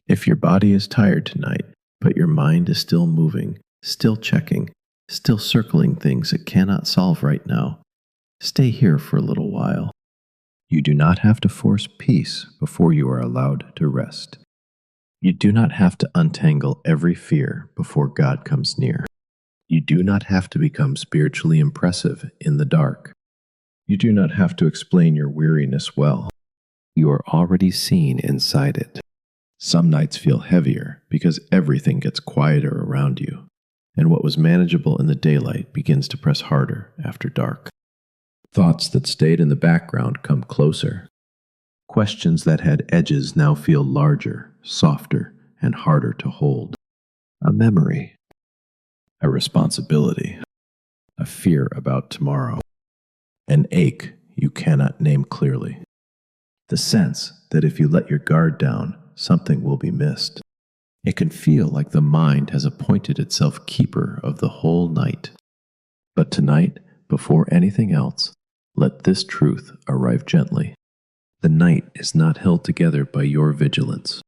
If your body is tired tonight, but your mind is still moving, still checking, still circling things it cannot solve right now, stay here for a little while. You do not have to force peace before you are allowed to rest. You do not have to untangle every fear before God comes near. You do not have to become spiritually impressive in the dark. You do not have to explain your weariness well. You are already seen inside it. Some nights feel heavier because everything gets quieter around you, and what was manageable in the daylight begins to press harder after dark. Thoughts that stayed in the background come closer. Questions that had edges now feel larger, softer, and harder to hold. A memory, a responsibility, a fear about tomorrow, an ache you cannot name clearly. The sense that if you let your guard down, something will be missed. It can feel like the mind has appointed itself keeper of the whole night. But tonight, before anything else, let this truth arrive gently. The night is not held together by your vigilance.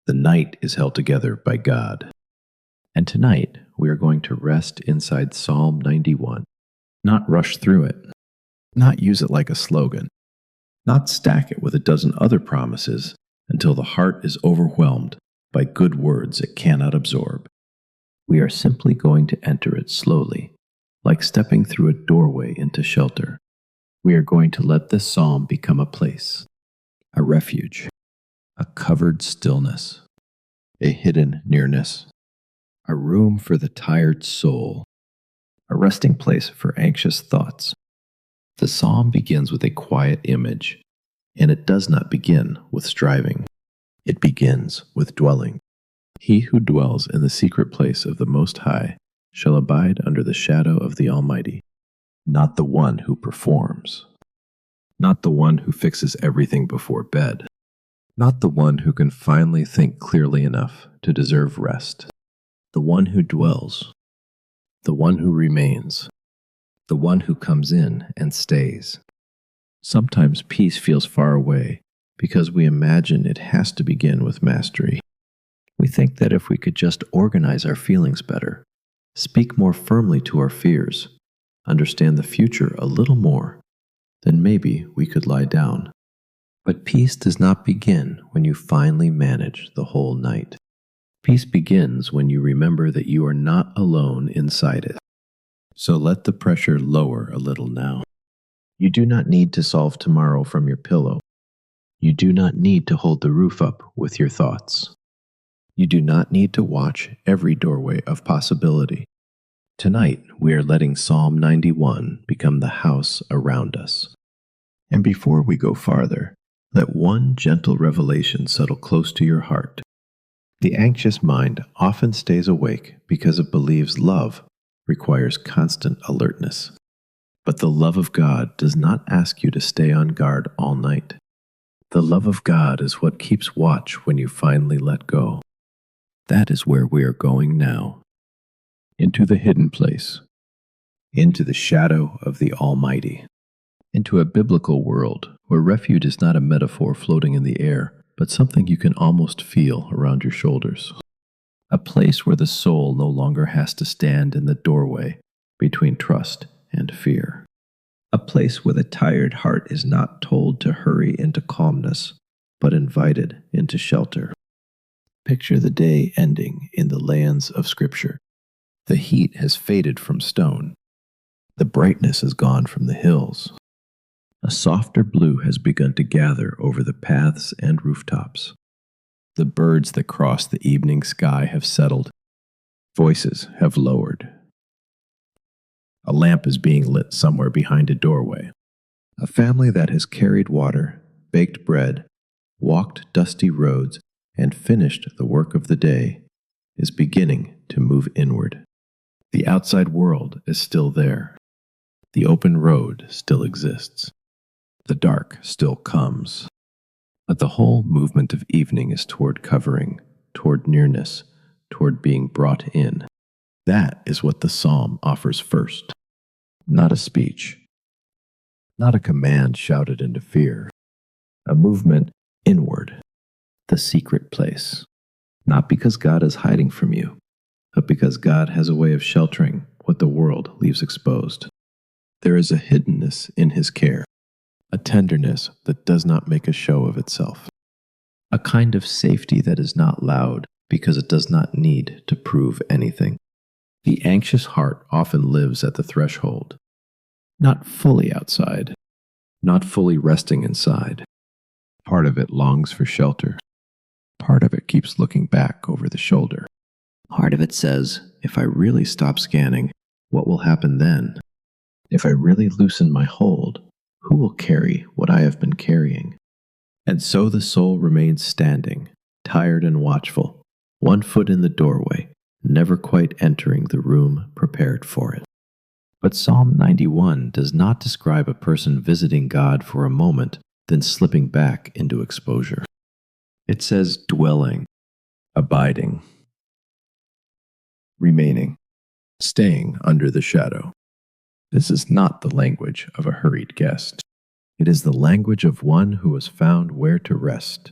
The night is held together by God. And tonight, we are going to rest inside Psalm 91, not rush through it, not use it like a slogan, not stack it with a dozen other promises until the heart is overwhelmed by good words it cannot absorb. We are simply going to enter it slowly, like stepping through a doorway into shelter. We are going to let this psalm become a place, a refuge, a covered stillness, a hidden nearness, a room for the tired soul, a resting place for anxious thoughts. The psalm begins with a quiet image, and it does not begin with striving. It begins with dwelling. He who dwells in the secret place of the Most High shall abide under the shadow of the Almighty. Not the one who performs, not the one who fixes everything before bed, not the one who can finally think clearly enough to deserve rest. The one who dwells, the one who remains, the one who comes in and stays. Sometimes peace feels far away because we imagine it has to begin with mastery. We think that if we could just organize our feelings better, speak more firmly to our fears, understand the future a little more, then maybe we could lie down. But peace does not begin when you finally manage the whole night. Peace begins when you remember that you are not alone inside it. So let the pressure lower a little now. You do not need to solve tomorrow from your pillow. You do not need to hold the roof up with your thoughts. You do not need to watch every doorway of possibility. Tonight, we are letting Psalm 91 become the house around us. And before we go farther, let one gentle revelation settle close to your heart. The anxious mind often stays awake because it believes love requires constant alertness. But the love of God does not ask you to stay on guard all night. The love of God is what keeps watch when you finally let go. That is where we are going now. Into the hidden place. Into the shadow of the Almighty. Into a biblical world where refuge is not a metaphor floating in the air, but something you can almost feel around your shoulders. A place where the soul no longer has to stand in the doorway between trust and fear. A place where the tired heart is not told to hurry into calmness, but invited into shelter. Picture the day ending in the lands of Scripture. The heat has faded from stone. The brightness is gone from the hills. A softer blue has begun to gather over the paths and rooftops. The birds that cross the evening sky have settled. Voices have lowered. A lamp is being lit somewhere behind a doorway. A family that has carried water, baked bread, walked dusty roads, and finished the work of the day is beginning to move inward. The outside world is still there. The open road still exists. The dark still comes. But the whole movement of evening is toward covering, toward nearness, toward being brought in. That is what the psalm offers first. Not a speech, not a command shouted into fear, a movement inward, the secret place. Not because God is hiding from you, but because God has a way of sheltering what the world leaves exposed. There is a hiddenness in his care, a tenderness that does not make a show of itself, a kind of safety that is not loud because it does not need to prove anything. The anxious heart often lives at the threshold, not fully outside, not fully resting inside. Part of it longs for shelter. Part of it keeps looking back over the shoulder. Part of it says, if I really stop scanning, what will happen then? If I really loosen my hold, who will carry what I have been carrying? And so the soul remains standing, tired and watchful, one foot in the doorway, never quite entering the room prepared for it. But Psalm 91 does not describe a person visiting God for a moment, then slipping back into exposure. It says dwelling, abiding, remaining, staying under the shadow. This is not the language of a hurried guest. It is the language of one who has found where to rest.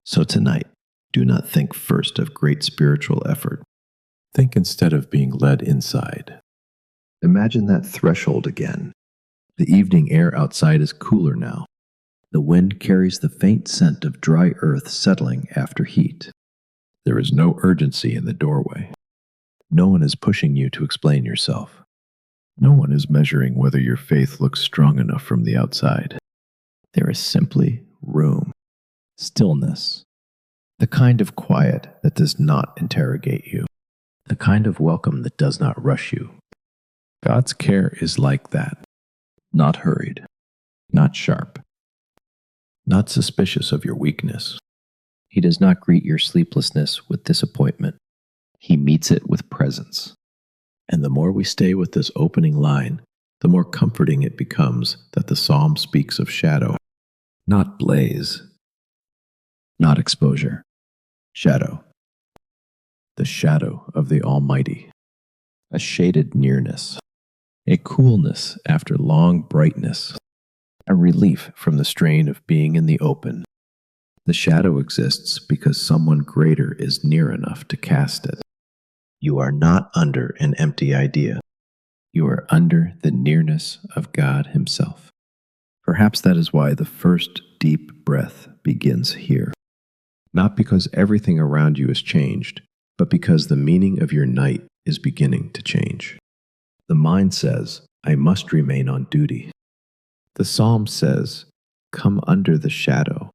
So tonight, do not think first of great spiritual effort. Think instead of being led inside. Imagine that threshold again. The evening air outside is cooler now. The wind carries the faint scent of dry earth settling after heat. There is no urgency in the doorway. No one is pushing you to explain yourself. No one is measuring whether your faith looks strong enough from the outside. There is simply room, stillness, the kind of quiet that does not interrogate you, the kind of welcome that does not rush you. God's care is like that, not hurried, not sharp, not suspicious of your weakness. He does not greet your sleeplessness with disappointment. He meets it with presence. And the more we stay with this opening line, the more comforting it becomes that the psalm speaks of shadow, not blaze, not exposure, shadow. The shadow of the Almighty, a shaded nearness, a coolness after long brightness, a relief from the strain of being in the open. The shadow exists because someone greater is near enough to cast it. You are not under an empty idea. You are under the nearness of God Himself. Perhaps that is why the first deep breath begins here. Not because everything around you has changed, but because the meaning of your night is beginning to change. The mind says, I must remain on duty. The psalm says, come under the shadow.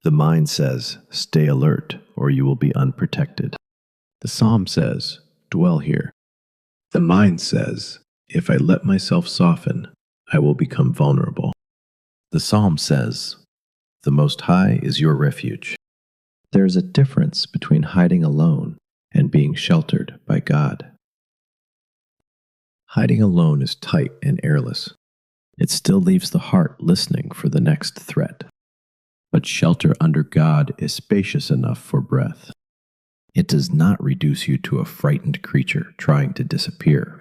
The mind says, stay alert or you will be unprotected. The psalm says, dwell here. The mind says, if I let myself soften, I will become vulnerable. The psalm says, the Most High is your refuge. There is a difference between hiding alone and being sheltered by God. Hiding alone is tight and airless. It still leaves the heart listening for the next threat. But shelter under God is spacious enough for breath. It does not reduce you to a frightened creature trying to disappear.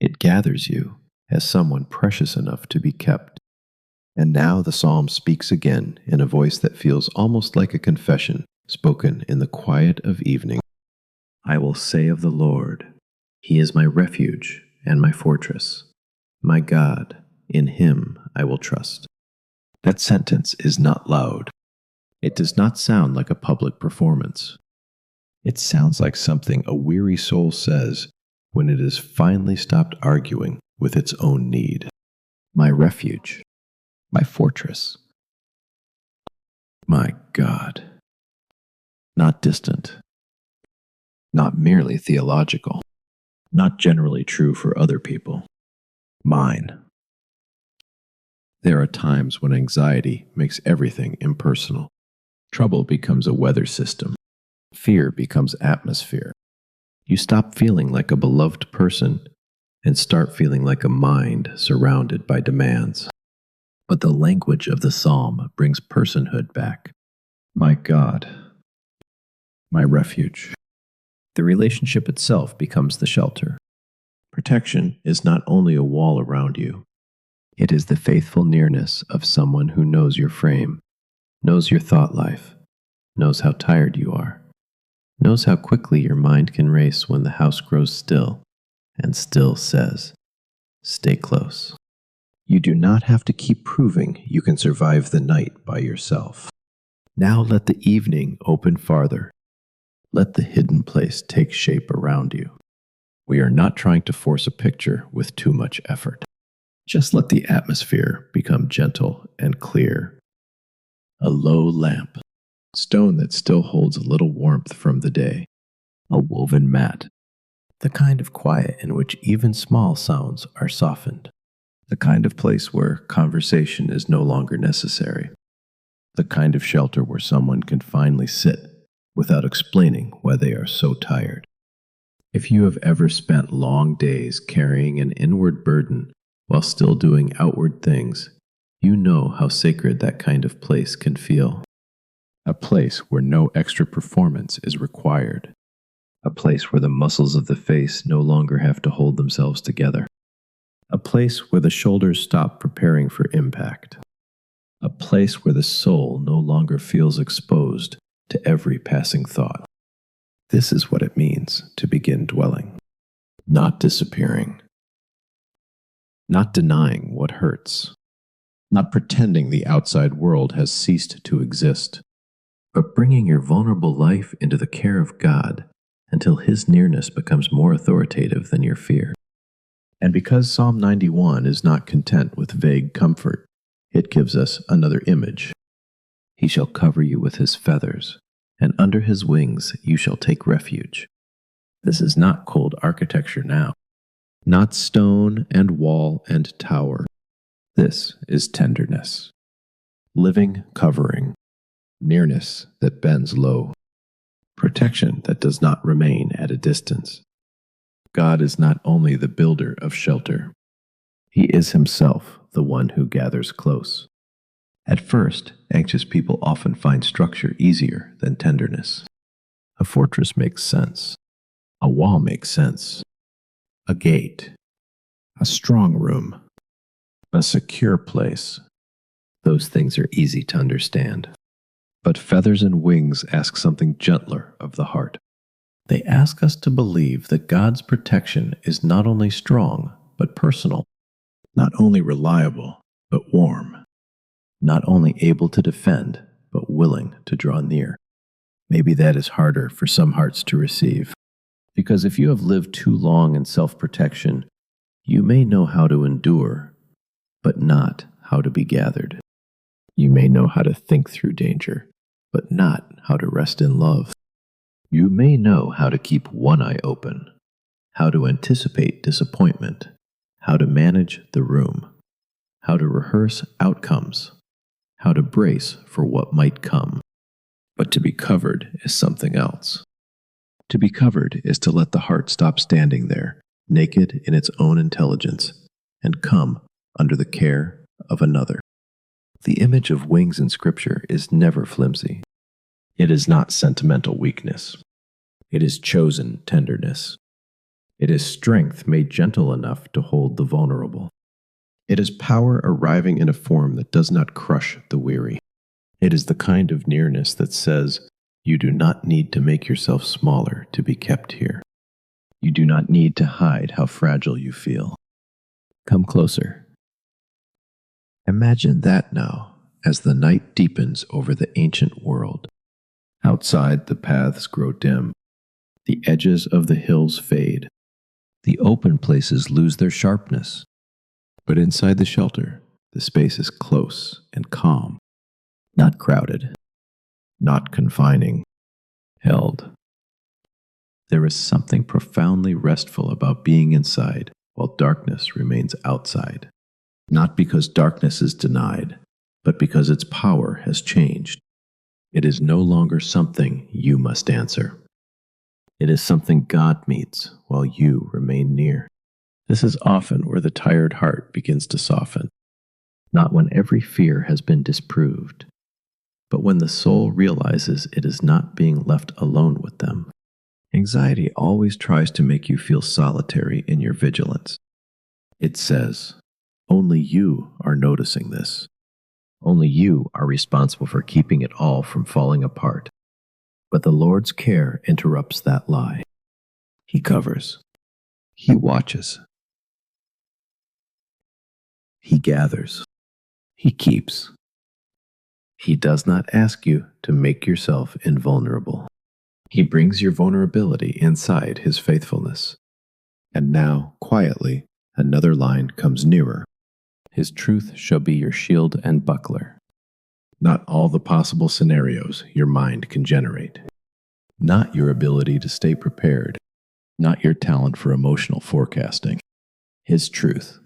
It gathers you as someone precious enough to be kept. And now the psalm speaks again in a voice that feels almost like a confession spoken in the quiet of evening. I will say of the Lord, He is my refuge and my fortress, my God, in Him I will trust. That sentence is not loud. It does not sound like a public performance. It sounds like something a weary soul says when it has finally stopped arguing with its own need. My refuge, my fortress, my God. Not distant, not merely theological, not generally true for other people. Mine. There are times when anxiety makes everything impersonal. Trouble becomes a weather system. Fear becomes atmosphere. You stop feeling like a beloved person and start feeling like a mind surrounded by demands. But the language of the psalm brings personhood back. My God, my refuge. The relationship itself becomes the shelter. Protection is not only a wall around you, it is the faithful nearness of someone who knows your frame, knows your thought life, knows how tired you are, knows how quickly your mind can race when the house grows still, and still says, "Stay close." You do not have to keep proving you can survive the night by yourself. Now let the evening open farther. Let the hidden place take shape around you. We are not trying to force a picture with too much effort. Just let the atmosphere become gentle and clear. A low lamp, stone that still holds a little warmth from the day, a woven mat, the kind of quiet in which even small sounds are softened, the kind of place where conversation is no longer necessary, the kind of shelter where someone can finally sit without explaining why they are so tired. If you have ever spent long days carrying an inward burden while still doing outward things, you know how sacred that kind of place can feel. A place where no extra performance is required. A place where the muscles of the face no longer have to hold themselves together. A place where the shoulders stop preparing for impact. A place where the soul no longer feels exposed to every passing thought. This is what it means to begin dwelling. Not disappearing. Not denying what hurts. Not pretending the outside world has ceased to exist, but bringing your vulnerable life into the care of God until His nearness becomes more authoritative than your fear. And because Psalm 91 is not content with vague comfort, it gives us another image. He shall cover you with His feathers, and under His wings you shall take refuge. This is not cold architecture now, not stone and wall and tower. This is tenderness, living covering, nearness that bends low, protection that does not remain at a distance. God is not only the builder of shelter, He is Himself the one who gathers close. At first, anxious people often find structure easier than tenderness. A fortress makes sense. A wall makes sense. A gate. A strong room. A secure place. Those things are easy to understand. But feathers and wings ask something gentler of the heart. They ask us to believe that God's protection is not only strong, but personal. Not only reliable, but warm. Not only able to defend, but willing to draw near. Maybe that is harder for some hearts to receive. Because if you have lived too long in self-protection, you may know how to endure, but not how to be gathered. You may know how to think through danger, but not how to rest in love. You may know how to keep one eye open, how to anticipate disappointment, how to manage the room, how to rehearse outcomes, how to brace for what might come. But to be covered is something else. To be covered is to let the heart stop standing there, naked in its own intelligence, and come under the care of another. The image of wings in Scripture is never flimsy. It is not sentimental weakness. It is chosen tenderness. It is strength made gentle enough to hold the vulnerable. It is power arriving in a form that does not crush the weary. It is the kind of nearness that says, you do not need to make yourself smaller to be kept here. You do not need to hide how fragile you feel. Come closer. Imagine that now, as the night deepens over the ancient world. Outside, the paths grow dim. The edges of the hills fade. The open places lose their sharpness. But inside the shelter, the space is close and calm. Not crowded. Not confining. Held. There is something profoundly restful about being inside while darkness remains outside. Not because darkness is denied, but because its power has changed. It is no longer something you must answer. It is something God meets while you remain near. This is often where the tired heart begins to soften. Not when every fear has been disproved, but when the soul realizes it is not being left alone with them. Anxiety always tries to make you feel solitary in your vigilance. It says, only you are noticing this. Only you are responsible for keeping it all from falling apart. But the Lord's care interrupts that lie. He covers. He watches. He gathers. He keeps. He does not ask you to make yourself invulnerable. He brings your vulnerability inside his faithfulness. And now, quietly, another line comes nearer. His truth shall be your shield and buckler. Not all the possible scenarios your mind can generate. Not your ability to stay prepared. Not your talent for emotional forecasting. His truth.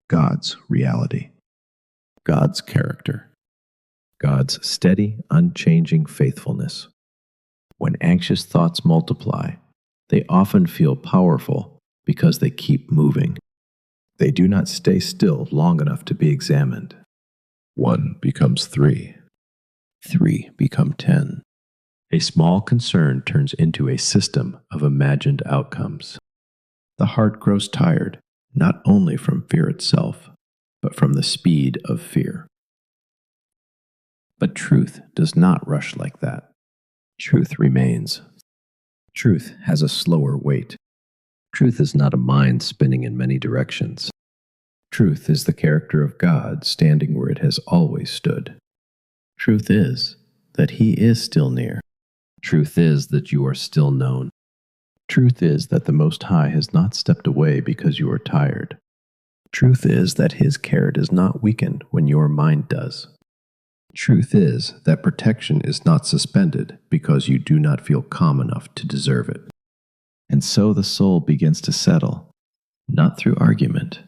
God's reality. God's character. God's steady, unchanging faithfulness. When anxious thoughts multiply, they often feel powerful because they keep moving. They do not stay still long enough to be examined. 1 becomes 3. 3 become 10. A small concern turns into a system of imagined outcomes. The heart grows tired, not only from fear itself, but from the speed of fear. But truth does not rush like that. Truth remains. Truth has a slower weight. Truth is not a mind spinning in many directions. Truth is the character of God standing where it has always stood. Truth is that He is still near. Truth is that you are still known. Truth is that the Most High has not stepped away because you are tired. Truth is that His care does not weaken when your mind does. Truth is that protection is not suspended because you do not feel calm enough to deserve it. And so the soul begins to settle, not through argument,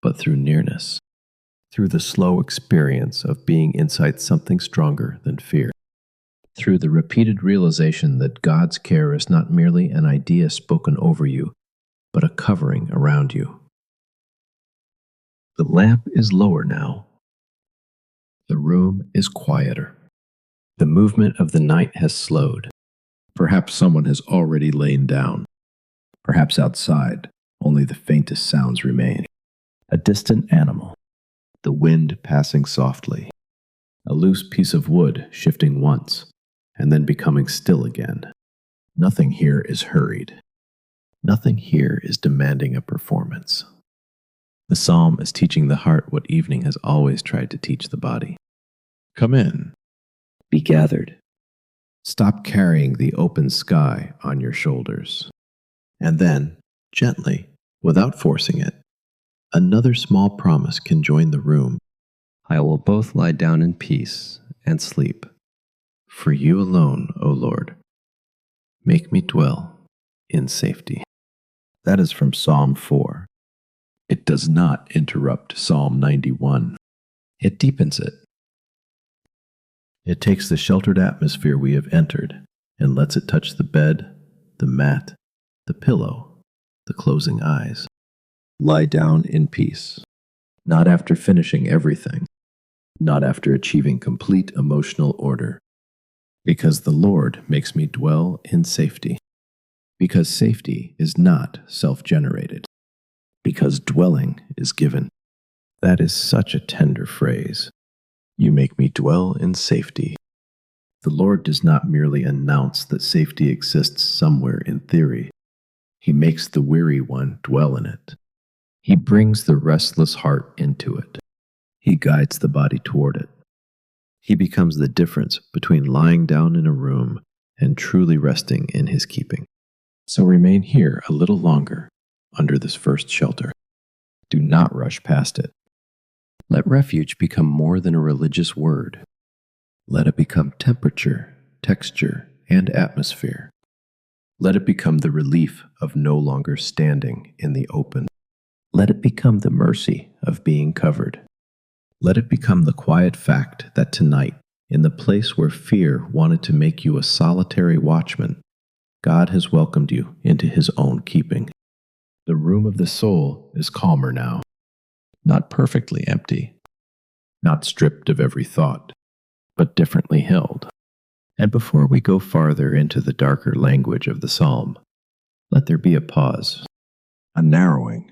but through nearness, through the slow experience of being inside something stronger than fear, through the repeated realization that God's care is not merely an idea spoken over you, but a covering around you. The lamp is lower now. The room is quieter. The movement of the night has slowed. Perhaps someone has already lain down. Perhaps outside, only the faintest sounds remain. A distant animal, the wind passing softly, a loose piece of wood shifting once, and then becoming still again. Nothing here is hurried. Nothing here is demanding a performance. The psalm is teaching the heart what evening has always tried to teach the body. Come in. Be gathered. Stop carrying the open sky on your shoulders. And then, gently, without forcing it, another small promise can join the room. I will both lie down in peace and sleep. For you alone, O Lord, make me dwell in safety. That is from Psalm 4. It does not interrupt Psalm 91. It deepens it. It takes the sheltered atmosphere we have entered and lets it touch the bed, the mat, the pillow, the closing eyes. Lie down in peace, not after finishing everything, not after achieving complete emotional order, because the Lord makes me dwell in safety, because safety is not self-generated, because dwelling is given. That is such a tender phrase. You make me dwell in safety. The Lord does not merely announce that safety exists somewhere in theory. He makes the weary one dwell in it. He brings the restless heart into it. He guides the body toward it. He becomes the difference between lying down in a room and truly resting in His keeping. So remain here a little longer under this first shelter. Do not rush past it. Let refuge become more than a religious word. Let it become temperature, texture, and atmosphere. Let it become the relief of no longer standing in the open. Let it become the mercy of being covered. Let it become the quiet fact that tonight, in the place where fear wanted to make you a solitary watchman, God has welcomed you into His own keeping. The room of the soul is calmer now, not perfectly empty, not stripped of every thought, but differently held. And before we go farther into the darker language of the psalm, let there be a pause, a narrowing,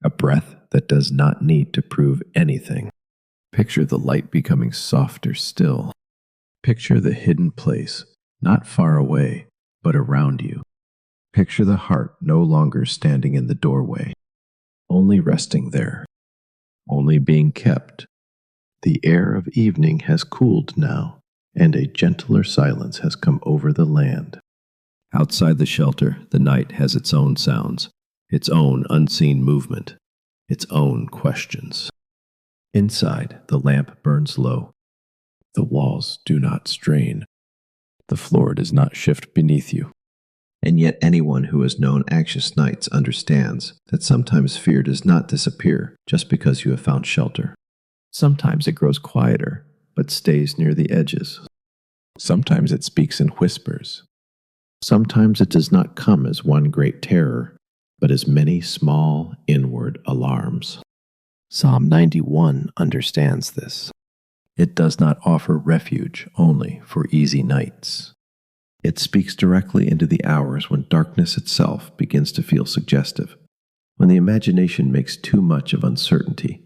a breath that does not need to prove anything. Picture the light becoming softer still, Picture the hidden place, not far away, but around you. Picture the heart no longer standing in the doorway, only resting there, only being kept. The air of evening has cooled now, and a gentler silence has come over the land. Outside the shelter, the night has its own sounds, its own unseen movement, its own questions. Inside, the lamp burns low. The walls do not strain. The floor does not shift beneath you. And yet anyone who has known anxious nights understands that sometimes fear does not disappear just because you have found shelter. Sometimes it grows quieter, but stays near the edges. Sometimes it speaks in whispers. Sometimes it does not come as one great terror, but as many small, inward alarms. Psalm 91 understands this. It does not offer refuge only for easy nights. It speaks directly into the hours when darkness itself begins to feel suggestive, when the imagination makes too much of uncertainty,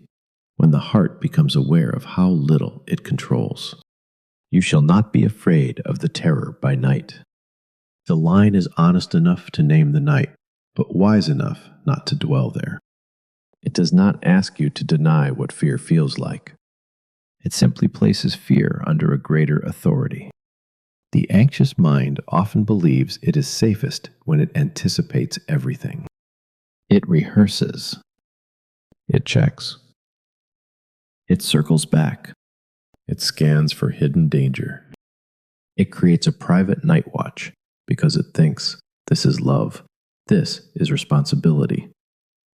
when the heart becomes aware of how little it controls. You shall not be afraid of the terror by night. The line is honest enough to name the night, but wise enough not to dwell there. It does not ask you to deny what fear feels like. It simply places fear under a greater authority. The anxious mind often believes it is safest when it anticipates everything. It rehearses. It checks. It circles back. It scans for hidden danger. It creates a private night watch because it thinks this is love. This is responsibility.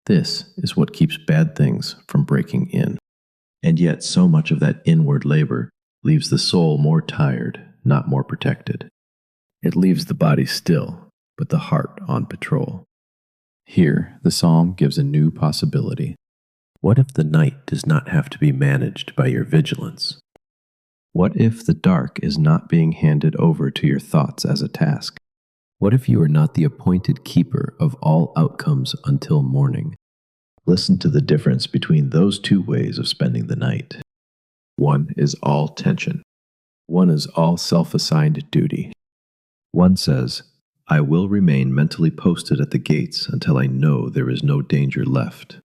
This is what keeps bad things from breaking in. And yet so much of that inward labor leaves the soul more tired, not more protected. It leaves the body still, but the heart on patrol. Here, the psalm gives a new possibility. What if the night does not have to be managed by your vigilance? What if the dark is not being handed over to your thoughts as a task? What if you are not the appointed keeper of all outcomes until morning? Listen to the difference between those two ways of spending the night. One is all tension. One is all self-assigned duty. One says, I will remain mentally posted at the gates until I know there is no danger left.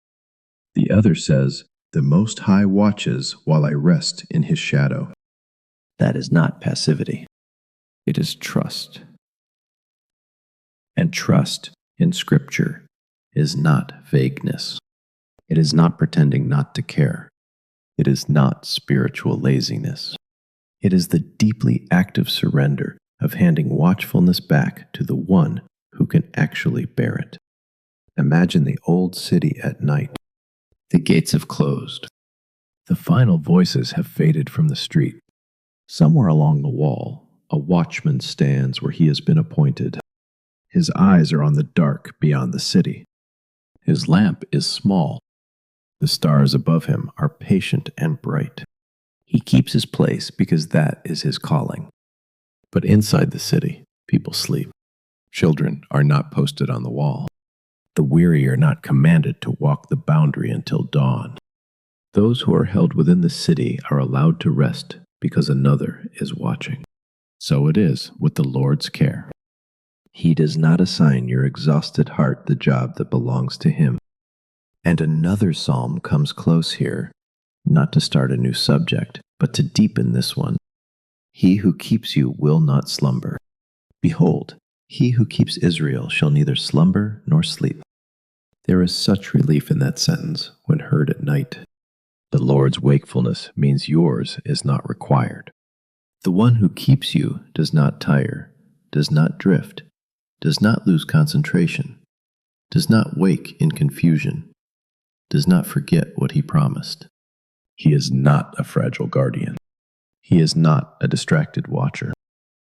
The other says, the Most High watches while I rest in his shadow. That is not passivity. It is trust. And trust in Scripture is not vagueness. It is not pretending not to care. It is not spiritual laziness. It is the deeply active surrender of handing watchfulness back to the one who can actually bear it. Imagine the old city at night. The gates have closed. The final voices have faded from the street. Somewhere along the wall, a watchman stands where he has been appointed. His eyes are on the dark beyond the city. His lamp is small. The stars above him are patient and bright. He keeps his place because that is his calling. But inside the city, people sleep. Children are not posted on the wall. The weary are not commanded to walk the boundary until dawn. Those who are held within the city are allowed to rest because another is watching. So it is with the Lord's care. He does not assign your exhausted heart the job that belongs to him. And another psalm comes close here, not to start a new subject, but to deepen this one. He who keeps you will not slumber. Behold, he who keeps Israel shall neither slumber nor sleep. There is such relief in that sentence when heard at night. The Lord's wakefulness means yours is not required. The one who keeps you does not tire, does not drift, does not lose concentration, does not wake in confusion, does not forget what he promised. He is not a fragile guardian. He is not a distracted watcher.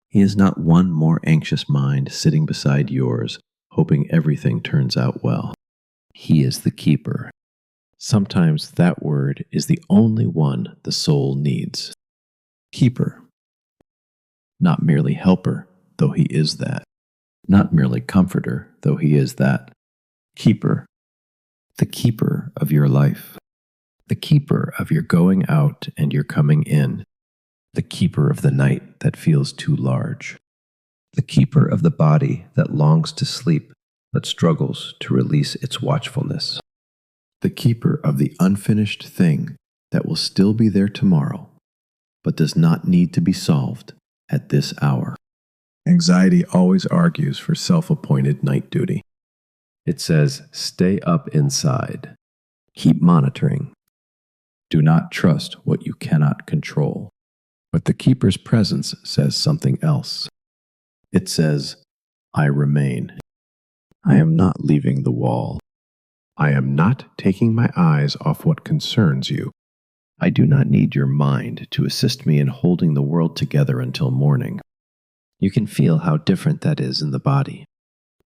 He is not one more anxious mind sitting beside yours, hoping everything turns out well. He is the keeper. Sometimes that word is the only one the soul needs. Keeper. Not merely helper, though he is that. Not merely comforter, though he is that. Keeper. The keeper of your life. The keeper of your going out and your coming in. the keeper of the night that feels too large, the keeper of the body that longs to sleep but struggles to release its watchfulness, the keeper of the unfinished thing that will still be there tomorrow but does not need to be solved at this hour. Anxiety always argues for self-appointed night duty. It says, stay up inside. Keep monitoring. Do not trust what you cannot control. But the keeper's presence says something else. It says, I remain. I am not leaving the wall. I am not taking my eyes off what concerns you. I do not need your mind to assist me in holding the world together until morning. You can feel how different that is in the body.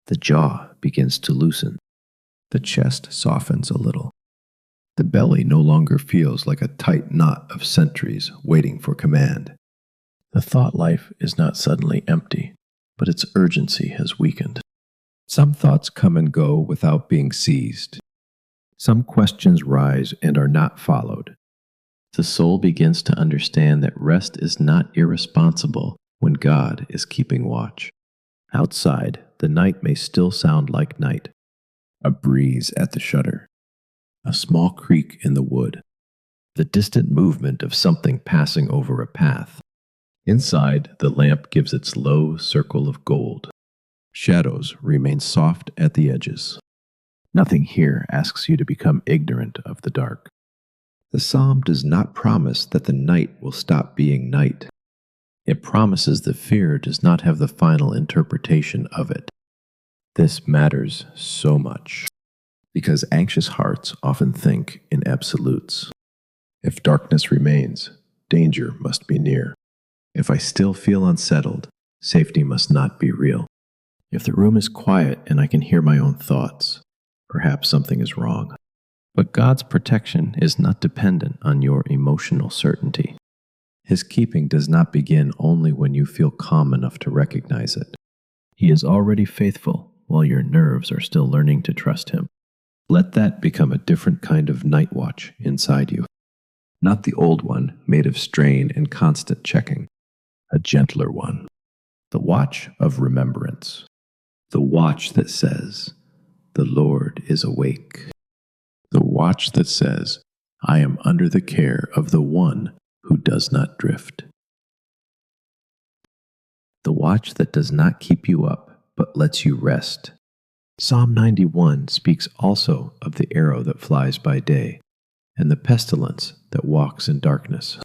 The jaw begins to loosen. The chest softens a little. The belly no longer feels like a tight knot of sentries waiting for command. The thought life is not suddenly empty, but its urgency has weakened. Some thoughts come and go without being seized. Some questions rise and are not followed. The soul begins to understand that rest is not irresponsible when God is keeping watch. Outside, the night may still sound like night. A breeze at the shutter. A small creak in the wood. The distant movement of something passing over a path. Inside, the lamp gives its low circle of gold. Shadows remain soft at the edges. Nothing here asks you to become ignorant of the dark. The psalm does not promise that the night will stop being night. It promises that fear does not have the final interpretation of it. This matters so much, because anxious hearts often think in absolutes. If darkness remains, danger must be near. If I still feel unsettled, safety must not be real. If the room is quiet and I can hear my own thoughts, perhaps something is wrong. But God's protection is not dependent on your emotional certainty. His keeping does not begin only when you feel calm enough to recognize it. He is already faithful while your nerves are still learning to trust him. Let that become a different kind of night watch inside you. Not the old one made of strain and constant checking. A gentler one. The watch of remembrance. The watch that says, the Lord is awake. The watch that says, I am under the care of the one who does not drift. The watch that does not keep you up, but lets you rest. Psalm 91 speaks also of the arrow that flies by day and the pestilence that walks in darkness.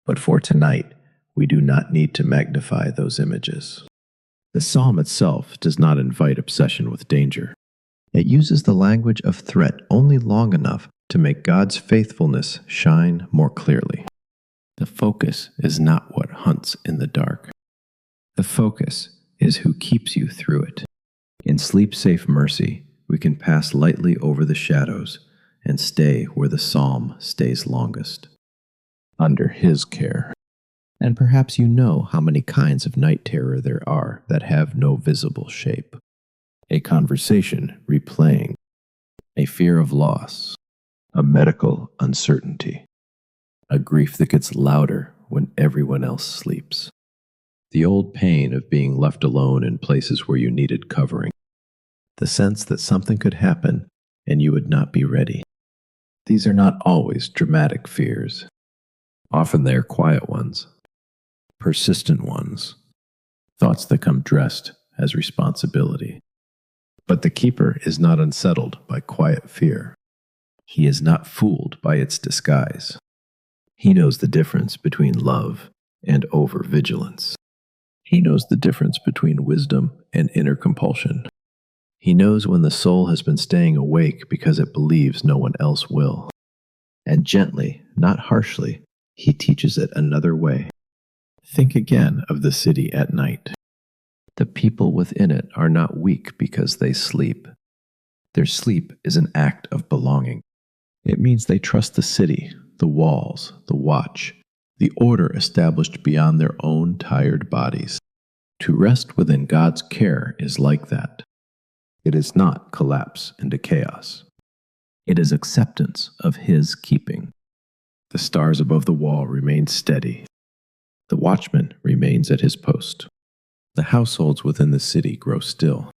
But for tonight, we do not need to magnify those images. The psalm itself does not invite obsession with danger. It uses the language of threat only long enough to make God's faithfulness shine more clearly. The focus is not what hunts in the dark. The focus is who keeps you through it. In sleep-safe mercy, we can pass lightly over the shadows and stay where the psalm stays longest, under his care. And perhaps you know how many kinds of night terror there are that have no visible shape. A conversation replaying, a fear of loss, a medical uncertainty, a grief that gets louder when everyone else sleeps, the old pain of being left alone in places where you needed covering, the sense that something could happen and you would not be ready. These are not always dramatic fears. Often they are quiet ones, persistent ones, thoughts that come dressed as responsibility. But the keeper is not unsettled by quiet fear. He is not fooled by its disguise. He knows the difference between love and overvigilance. He knows the difference between wisdom and inner compulsion. He knows when the soul has been staying awake because it believes no one else will. And gently, not harshly, he teaches it another way. Think again of the city at night. The people within it are not weak because they sleep. Their sleep is an act of belonging. It means they trust the city, the walls, the watch, the order established beyond their own tired bodies. To rest within God's care is like that. It is not collapse into chaos. It is acceptance of his keeping. The stars above the wall remain steady. The watchman remains at his post. The households within the city grow still.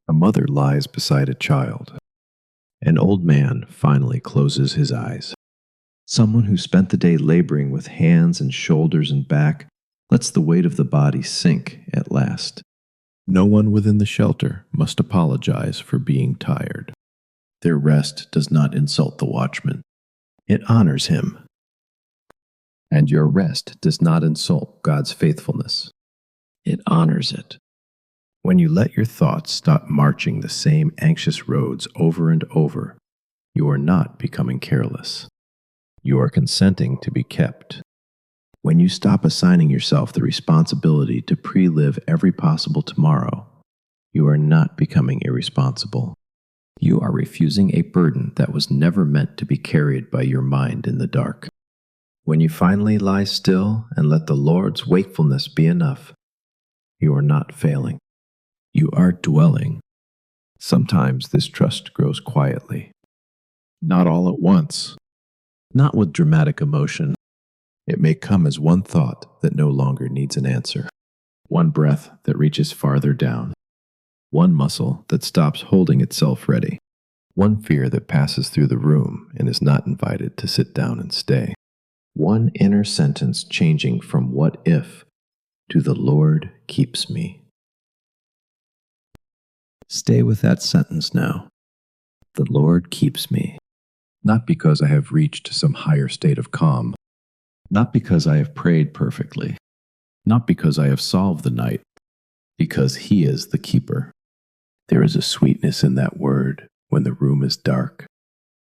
A mother lies beside a child. An old man finally closes his eyes. Someone who spent the day laboring with hands and shoulders and back lets the weight of the body sink at last. No one within the shelter must apologize for being tired. Their rest does not insult the watchman. It honors him. And your rest does not insult God's faithfulness. It honors it. When you let your thoughts stop marching the same anxious roads over and over, you are not becoming careless. You are consenting to be kept. When you stop assigning yourself the responsibility to pre-live every possible tomorrow, you are not becoming irresponsible. You are refusing a burden that was never meant to be carried by your mind in the dark. When you finally lie still and let the Lord's wakefulness be enough, you are not failing. You are dwelling. Sometimes this trust grows quietly. Not all at once. Not with dramatic emotion. It may come as one thought that no longer needs an answer. One breath that reaches farther down. One muscle that stops holding itself ready. One fear that passes through the room and is not invited to sit down and stay. One inner sentence changing from what if to the Lord keeps me. Stay with that sentence now. The Lord keeps me. Not because I have reached some higher state of calm. Not because I have prayed perfectly. Not because I have solved the night. Because He is the keeper. There is a sweetness in that word when the room is dark.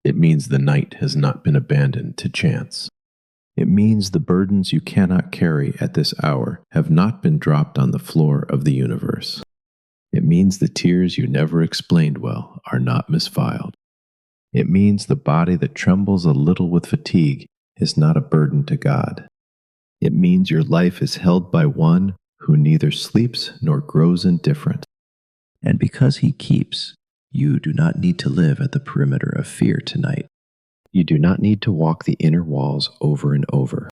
It means the night has not been abandoned to chance. It means the burdens you cannot carry at this hour have not been dropped on the floor of the universe. It means the tears you never explained well are not misfiled. It means the body that trembles a little with fatigue is not a burden to God. It means your life is held by one who neither sleeps nor grows indifferent. And because He keeps, you do not need to live at the perimeter of fear tonight. You do not need to walk the inner walls over and over.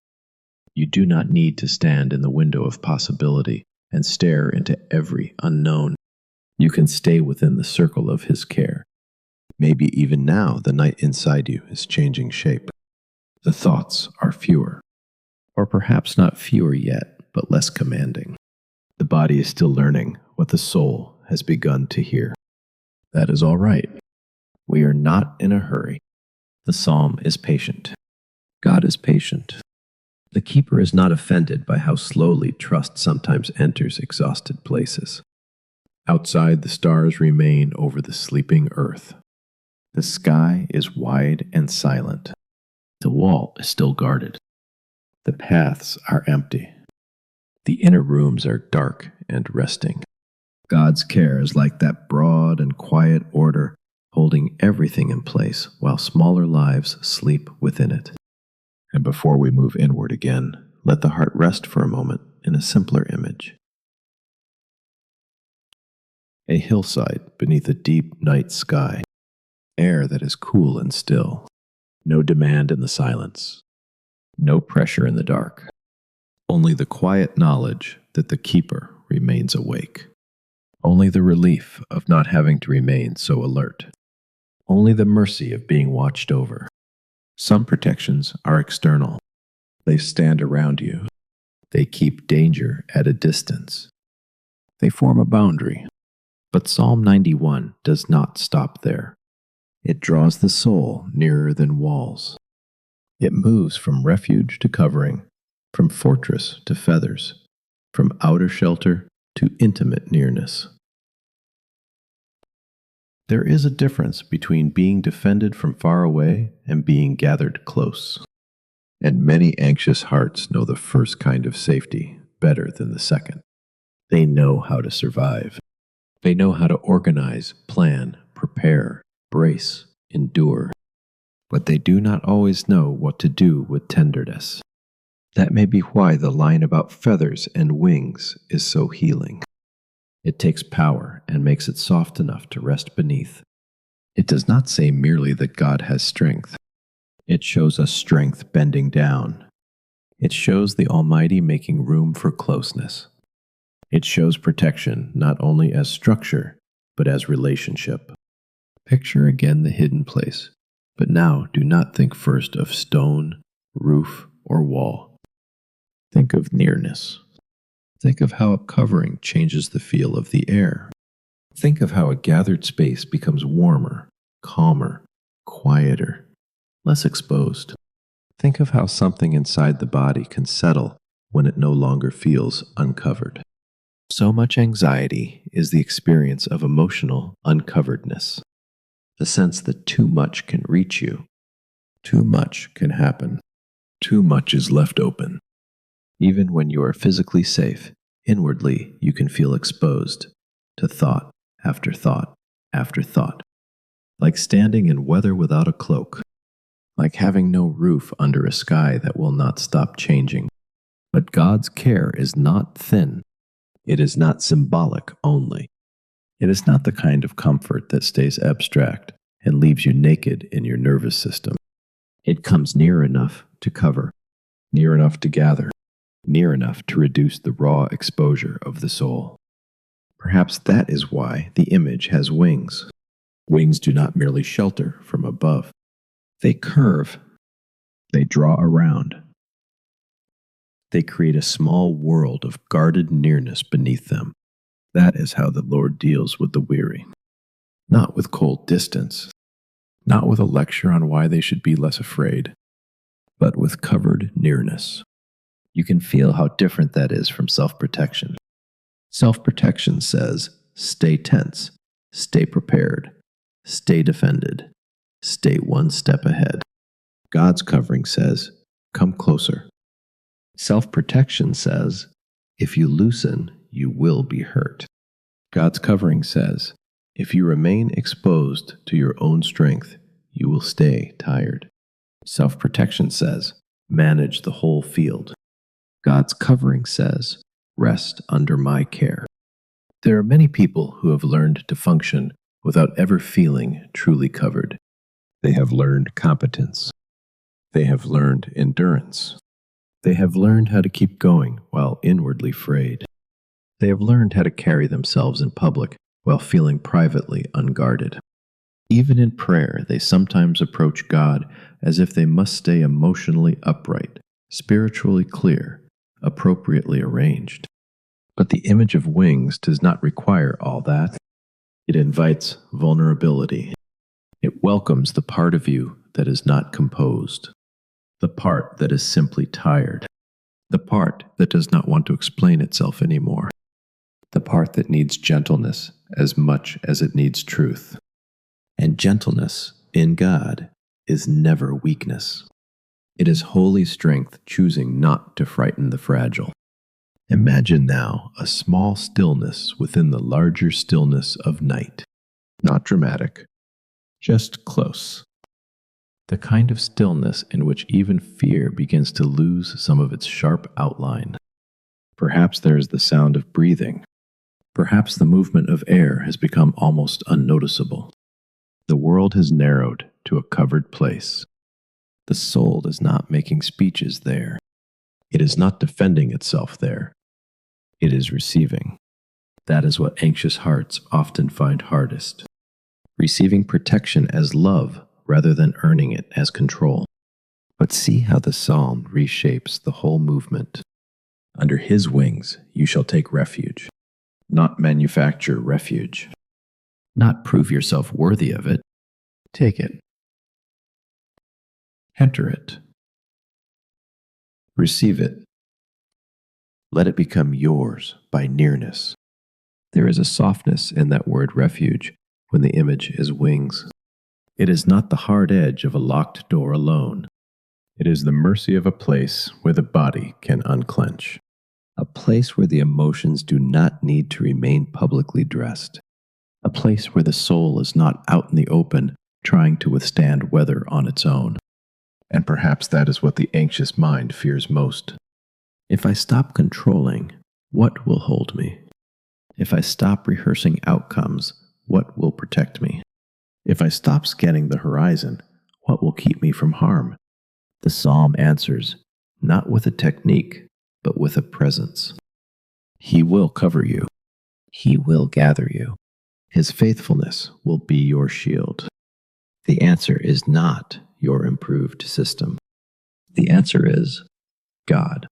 You do not need to stand in the window of possibility and stare into every unknown. You can stay within the circle of His care. Maybe even now the night inside you is changing shape. The thoughts are fewer. Or perhaps not fewer yet, but less commanding. The body is still learning what the soul has begun to hear. That is all right. We are not in a hurry. The psalm is patient. God is patient. The keeper is not offended by how slowly trust sometimes enters exhausted places. Outside, the stars remain over the sleeping earth. The sky is wide and silent. The wall is still guarded. The paths are empty. The inner rooms are dark and resting. God's care is like that broad and quiet order, holding everything in place while smaller lives sleep within it. And before we move inward again, let the heart rest for a moment in a simpler image. A hillside beneath a deep night sky. Air that is cool and still. No demand in the silence. No pressure in the dark. Only the quiet knowledge that the keeper remains awake. Only the relief of not having to remain so alert. Only the mercy of being watched over. Some protections are external. They stand around you. They keep danger at a distance. They form a boundary. But Psalm 91 does not stop there. It draws the soul nearer than walls. It moves from refuge to covering, from fortress to feathers, from outer shelter to intimate nearness. There is a difference between being defended from far away and being gathered close. And many anxious hearts know the first kind of safety better than the second. They know how to survive. They know how to organize, plan, prepare, brace, endure. But they do not always know what to do with tenderness. That may be why the line about feathers and wings is so healing. It takes power and makes it soft enough to rest beneath. It does not say merely that God has strength. It shows us strength bending down. It shows the Almighty making room for closeness. It shows protection not only as structure, but as relationship. Picture again the hidden place, but now do not think first of stone, roof, or wall. Think of nearness. Think of how a covering changes the feel of the air. Think of how a gathered space becomes warmer, calmer, quieter, less exposed. Think of how something inside the body can settle when it no longer feels uncovered. So much anxiety is the experience of emotional uncoveredness. The sense that too much can reach you, too much can happen, too much is left open. Even when you are physically safe, inwardly you can feel exposed to thought after thought after thought. Like standing in weather without a cloak. Like having no roof under a sky that will not stop changing. But God's care is not thin. It is not symbolic only. It is not the kind of comfort that stays abstract and leaves you naked in your nervous system. It comes near enough to cover, near enough to gather, near enough to reduce the raw exposure of the soul. Perhaps that is why the image has wings. Wings do not merely shelter from above. They curve. They draw around. They create a small world of guarded nearness beneath them. That is how the Lord deals with the weary. Not with cold distance. Not with a lecture on why they should be less afraid. But with covered nearness. You can feel how different that is from self-protection. Self-protection says, stay tense, stay prepared, stay defended, stay one step ahead. God's covering says, come closer. Self-protection says, if you loosen, you will be hurt. God's covering says, if you remain exposed to your own strength, you will stay tired. Self-protection says, manage the whole field. God's covering says, rest under my care. There are many people who have learned to function without ever feeling truly covered. They have learned competence. They have learned endurance. They have learned how to keep going while inwardly frayed. They have learned how to carry themselves in public while feeling privately unguarded. Even in prayer, they sometimes approach God as if they must stay emotionally upright, spiritually clear, appropriately arranged. But the image of wings does not require all that. It invites vulnerability. It welcomes the part of you that is not composed, the part that is simply tired, the part that does not want to explain itself anymore, the part that needs gentleness as much as it needs truth. And gentleness in God is never weakness. It is holy strength choosing not to frighten the fragile. Imagine now a small stillness within the larger stillness of night. Not dramatic, just close. The kind of stillness in which even fear begins to lose some of its sharp outline. Perhaps there is the sound of breathing. Perhaps the movement of air has become almost unnoticeable. The world has narrowed to a covered place. The soul is not making speeches there. It is not defending itself there. It is receiving. That is what anxious hearts often find hardest. Receiving protection as love rather than earning it as control. But see how the psalm reshapes the whole movement. Under his wings you shall take refuge. Not manufacture refuge. Not prove yourself worthy of it. Take it. Enter it. Receive it. Let it become yours by nearness. There is a softness in that word refuge when the image is wings. It is not the hard edge of a locked door alone. It is the mercy of a place where the body can unclench. A place where the emotions do not need to remain publicly dressed. A place where the soul is not out in the open trying to withstand weather on its own. And perhaps that is what the anxious mind fears most. If I stop controlling, what will hold me? If I stop rehearsing outcomes, what will protect me? If I stop scanning the horizon, what will keep me from harm? The psalm answers, not with a technique, but with a presence. He will cover you. He will gather you. His faithfulness will be your shield. The answer is not your improved system. The answer is God.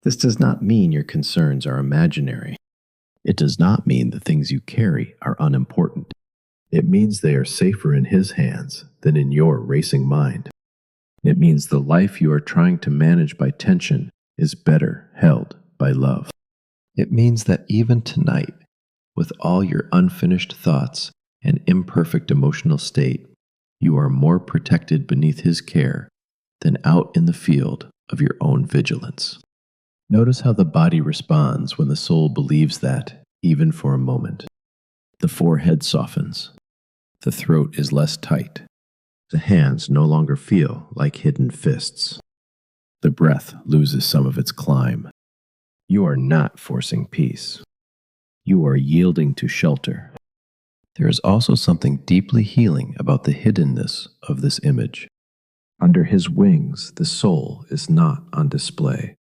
This does not mean your concerns are imaginary. It does not mean the things you carry are unimportant. It means they are safer in His hands than in your racing mind. It means the life you are trying to manage by tension is better held by love. It means that even tonight, with all your unfinished thoughts and imperfect emotional state, you are more protected beneath His care than out in the field of your own vigilance. Notice how the body responds when the soul believes that, even for a moment. The forehead softens. The throat is less tight. The hands no longer feel like hidden fists. The breath loses some of its climb. You are not forcing peace. You are yielding to shelter. There is also something deeply healing about the hiddenness of this image. Under His wings, the soul is not on display.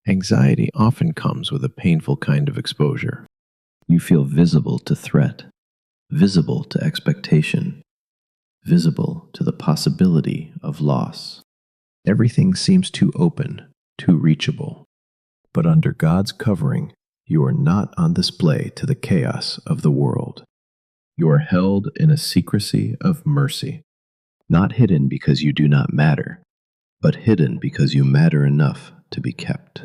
Anxiety often comes with a painful kind of exposure. You feel visible to threat, visible to expectation, visible to the possibility of loss. Everything seems too open, too reachable. But under God's covering, you are not on display to the chaos of the world. You are held in a secrecy of mercy, not hidden because you do not matter, but hidden because you matter enough to be kept.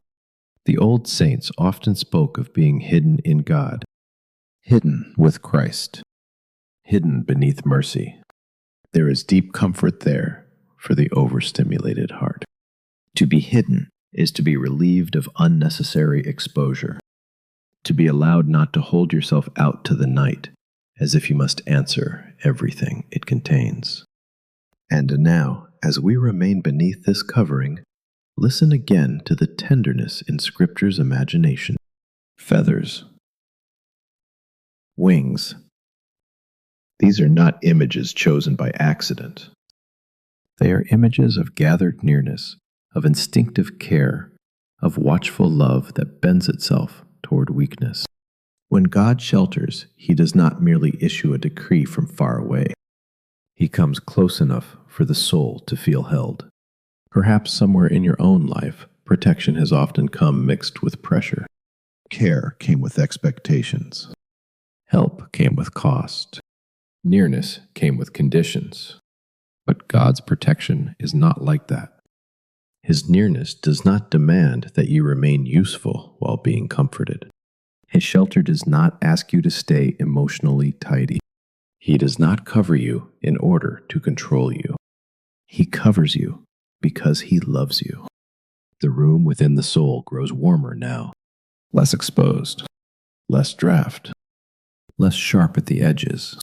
The old saints often spoke of being hidden in God, hidden with Christ, hidden beneath mercy. There is deep comfort there for the overstimulated heart. To be hidden is to be relieved of unnecessary exposure, to be allowed not to hold yourself out to the night as if you must answer everything it contains. And now, as we remain beneath this covering, listen again to the tenderness in Scripture's imagination. Feathers. Wings. These are not images chosen by accident. They are images of gathered nearness, of instinctive care, of watchful love that bends itself toward weakness. When God shelters, He does not merely issue a decree from far away. He comes close enough for the soul to feel held. Perhaps somewhere in your own life, protection has often come mixed with pressure. Care came with expectations. Help came with cost. Nearness came with conditions. But God's protection is not like that. His nearness does not demand that you remain useful while being comforted. His shelter does not ask you to stay emotionally tidy. He does not cover you in order to control you. He covers you because He loves you. The room within the soul grows warmer now, less exposed, less draft, less sharp at the edges.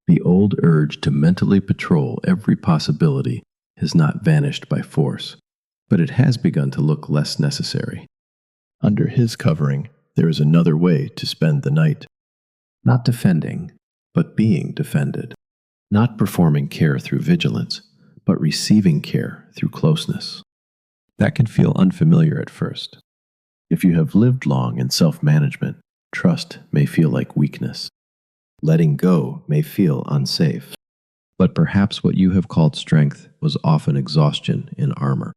The old urge to mentally patrol every possibility has not vanished by force, but it has begun to look less necessary. Under His covering, there is another way to spend the night. Not defending, but being defended. Not performing care through vigilance, but receiving care through closeness. That can feel unfamiliar at first. If you have lived long in self-management, trust may feel like weakness. Letting go may feel unsafe. But perhaps what you have called strength was often exhaustion in armor.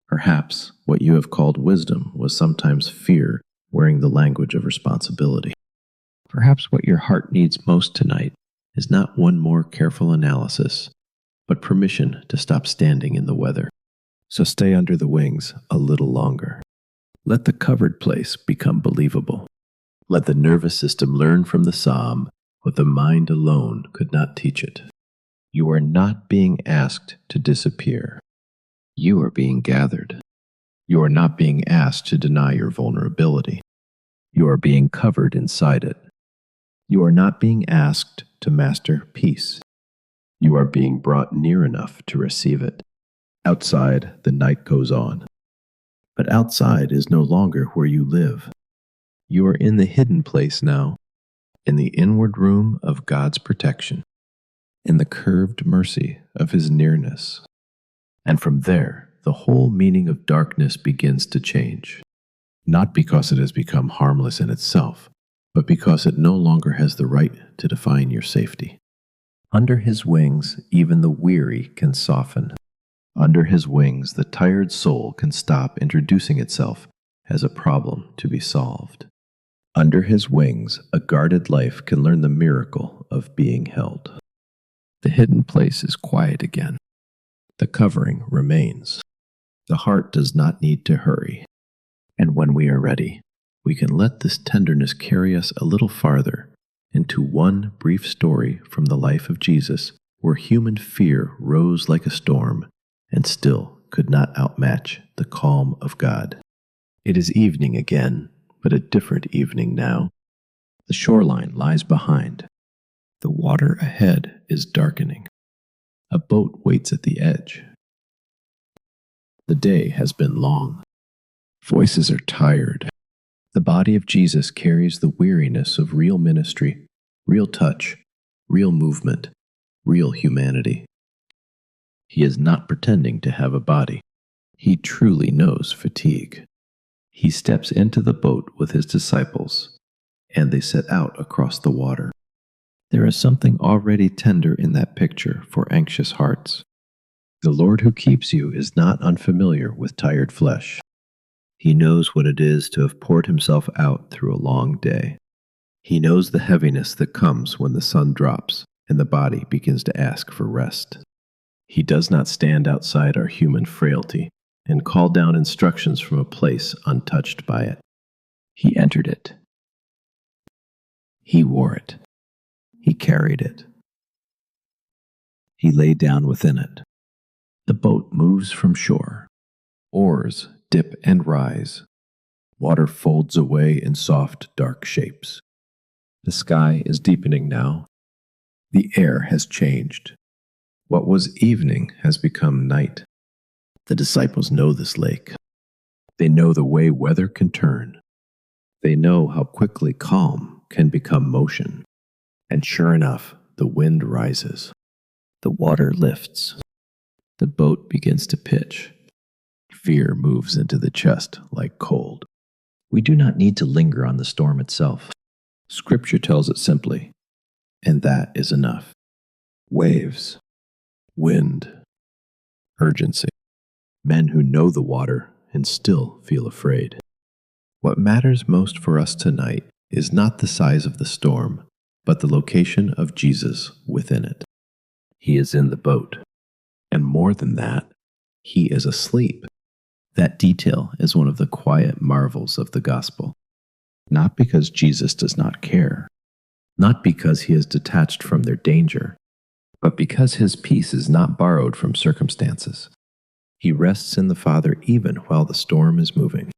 Perhaps what you have called wisdom was sometimes fear wearing the language of responsibility. Perhaps what your heart needs most tonight is not one more careful analysis, but permission to stop standing in the weather. So stay under the wings a little longer. Let the covered place become believable. Let the nervous system learn from the psalm what the mind alone could not teach it. You are not being asked to disappear. You are being gathered. You are not being asked to deny your vulnerability. You are being covered inside it. You are not being asked to master peace. You are being brought near enough to receive it. Outside, the night goes on. But outside is no longer where you live. You are in the hidden place now, in the inward room of God's protection, in the curved mercy of His nearness. And from there, the whole meaning of darkness begins to change. Not because it has become harmless in itself, but because it no longer has the right to define your safety. Under his wings, even the weary can soften. Under his wings, the tired soul can stop introducing itself as a problem to be solved. Under his wings, a guarded life can learn the miracle of being held. The hidden place is quiet again. The covering remains. The heart does not need to hurry. And when we are ready, we can let this tenderness carry us a little farther into one brief story from the life of Jesus, where human fear rose like a storm and still could not outmatch the calm of God. It is evening again, but a different evening now. The shoreline lies behind. The water ahead is darkening. A boat waits at the edge. The day has been long. Voices are tired. The body of Jesus carries the weariness of real ministry, real touch, real movement, real humanity. He is not pretending to have a body. He truly knows fatigue. He steps into the boat with his disciples, and they set out across the water. There is something already tender in that picture for anxious hearts. The Lord who keeps you is not unfamiliar with tired flesh. He knows what it is to have poured himself out through a long day. He knows the heaviness that comes when the sun drops and the body begins to ask for rest. He does not stand outside our human frailty and call down instructions from a place untouched by it. He entered it. He wore it. He carried it. He lay down within it. The boat moves from shore. Oars dip and rise. Water folds away in soft, dark shapes. The sky is deepening now. The air has changed. What was evening has become night. The disciples know this lake. They know the way weather can turn. They know how quickly calm can become motion. And sure enough, the wind rises. The water lifts. The boat begins to pitch. Fear moves into the chest like cold. We do not need to linger on the storm itself. Scripture tells it simply, and that is enough. Waves, wind, urgency. Men who know the water and still feel afraid. What matters most for us tonight is not the size of the storm, but the location of Jesus within it. He is in the boat. And more than that, he is asleep. That detail is one of the quiet marvels of the gospel. Not because Jesus does not care, not because he is detached from their danger, but because his peace is not borrowed from circumstances. He rests in the Father even while the storm is moving.